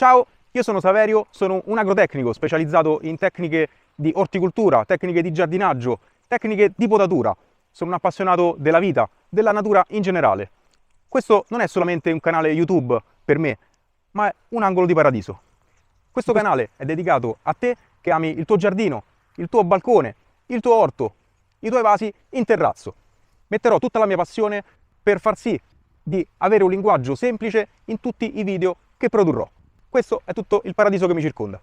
Ciao, io sono Saverio, sono un agrotecnico specializzato in tecniche di orticoltura, tecniche di giardinaggio, tecniche di potatura. Sono un appassionato della vita, della natura in generale. Questo non è solamente un canale YouTube per me, ma è un angolo di paradiso. Questo canale è dedicato a te che ami il tuo giardino, il tuo balcone, il tuo orto, i tuoi vasi in terrazzo. Metterò tutta la mia passione per far sì di avere un linguaggio semplice in tutti i video che produrrò. Questo è tutto il paradiso che mi circonda.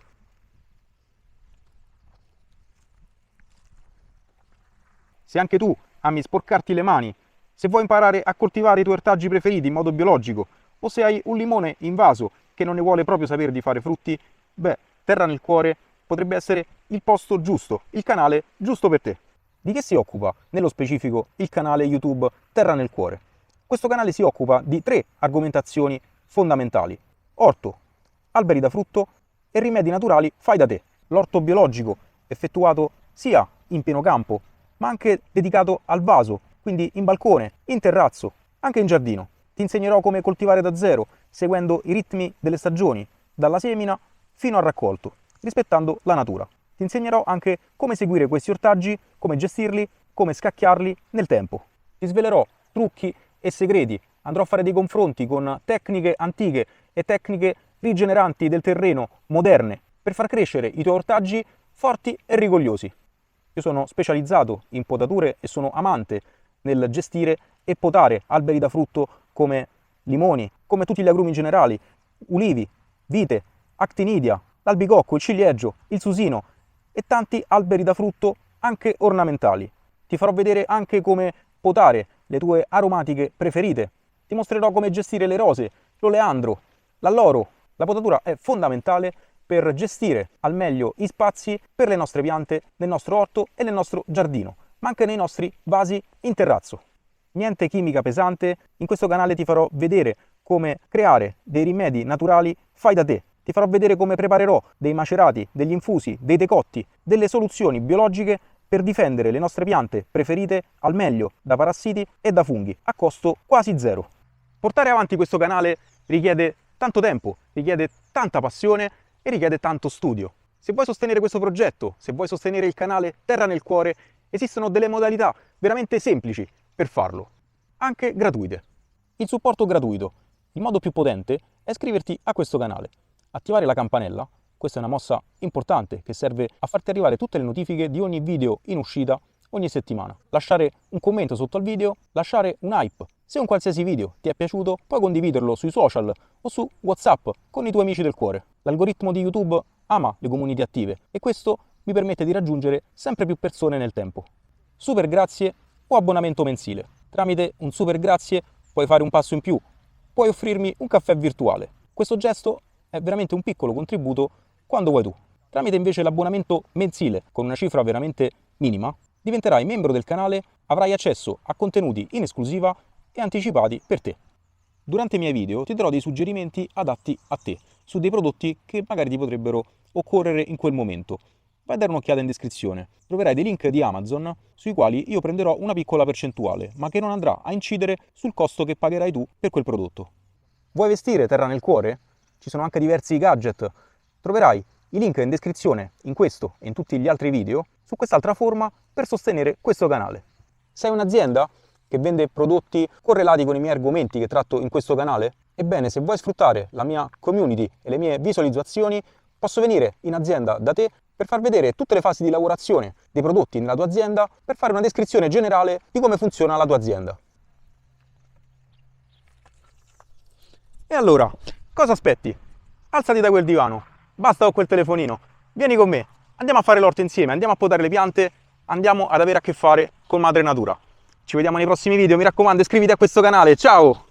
Se anche tu ami sporcarti le mani, se vuoi imparare a coltivare i tuoi ortaggi preferiti in modo biologico, o se hai un limone in vaso che non ne vuole proprio sapere di fare frutti, beh, Terra nel Cuore potrebbe essere il posto giusto, il canale giusto per te. Di che si occupa, nello specifico, il canale YouTube Terra nel Cuore? Questo canale si occupa di 3 argomentazioni fondamentali: orto, alberi da frutto e rimedi naturali fai da te. L'orto biologico, effettuato sia in pieno campo, ma anche dedicato al vaso, quindi in balcone, in terrazzo, anche in giardino. Ti insegnerò come coltivare da zero, seguendo i ritmi delle stagioni, dalla semina fino al raccolto, rispettando la natura. Ti insegnerò anche come seguire questi ortaggi, come gestirli, come scacchiarli nel tempo. Ti svelerò trucchi e segreti, andrò a fare dei confronti con tecniche antiche e tecniche rigeneranti del terreno, moderne, per far crescere i tuoi ortaggi forti e rigogliosi. Io sono specializzato in potature e sono amante nel gestire e potare alberi da frutto come limoni, come tutti gli agrumi generali, ulivi, vite, actinidia, l'albicocco, il ciliegio, il susino e tanti alberi da frutto anche ornamentali. Ti farò vedere anche come potare le tue aromatiche preferite. Ti mostrerò come gestire le rose, l'oleandro, l'alloro. La potatura è fondamentale per gestire al meglio gli spazi per le nostre piante nel nostro orto e nel nostro giardino, ma anche nei nostri vasi in terrazzo. Niente chimica pesante, in questo canale ti farò vedere come creare dei rimedi naturali fai da te. Ti farò vedere come preparerò dei macerati, degli infusi, dei decotti, delle soluzioni biologiche per difendere le nostre piante preferite al meglio da parassiti e da funghi, a costo quasi zero. Portare avanti questo canale richiede tanto tempo, richiede tanta passione e richiede tanto studio. Se vuoi sostenere questo progetto, se vuoi sostenere il canale Terra nel Cuore, esistono delle modalità veramente semplici per farlo, anche gratuite. Il supporto gratuito, il modo più potente, è iscriverti a questo canale, attivare la campanella. Questa è una mossa importante che serve a farti arrivare tutte le notifiche di ogni video in uscita ogni settimana. Lasciare un commento sotto al video, lasciare un hype. Se un qualsiasi video ti è piaciuto, puoi condividerlo sui social o su WhatsApp con i tuoi amici del cuore. L'algoritmo di YouTube ama le community attive e questo mi permette di raggiungere sempre più persone nel tempo. Super grazie o abbonamento mensile. Tramite un super grazie puoi fare un passo in più, puoi offrirmi un caffè virtuale. Questo gesto è veramente un piccolo contributo quando vuoi tu. Tramite invece l'abbonamento mensile con una cifra veramente minima, diventerai membro del canale, avrai accesso a contenuti in esclusiva e anticipati per te. Durante i miei video ti darò dei suggerimenti adatti a te su dei prodotti che magari ti potrebbero occorrere in quel momento. Vai a dare un'occhiata in descrizione, troverai dei link di Amazon sui quali io prenderò una piccola percentuale, ma che non andrà a incidere sul costo che pagherai tu per quel prodotto. Vuoi vestire Terra nel Cuore? Ci sono anche diversi gadget. Troverai i link in descrizione in questo e in tutti gli altri video su quest'altra forma per sostenere questo canale. Sei un'azienda che vende prodotti correlati con i miei argomenti che tratto in questo canale? Ebbene, se vuoi sfruttare la mia community e le mie visualizzazioni, posso venire in azienda da te per far vedere tutte le fasi di lavorazione dei prodotti nella tua azienda, per fare una descrizione generale di come funziona la tua azienda. E allora, cosa aspetti? Alzati da quel divano, basta con quel telefonino, vieni con me, andiamo a fare l'orto insieme, andiamo a potare le piante, andiamo ad avere a che fare con madre natura. Ci vediamo nei prossimi video, mi raccomando, iscriviti a questo canale, ciao!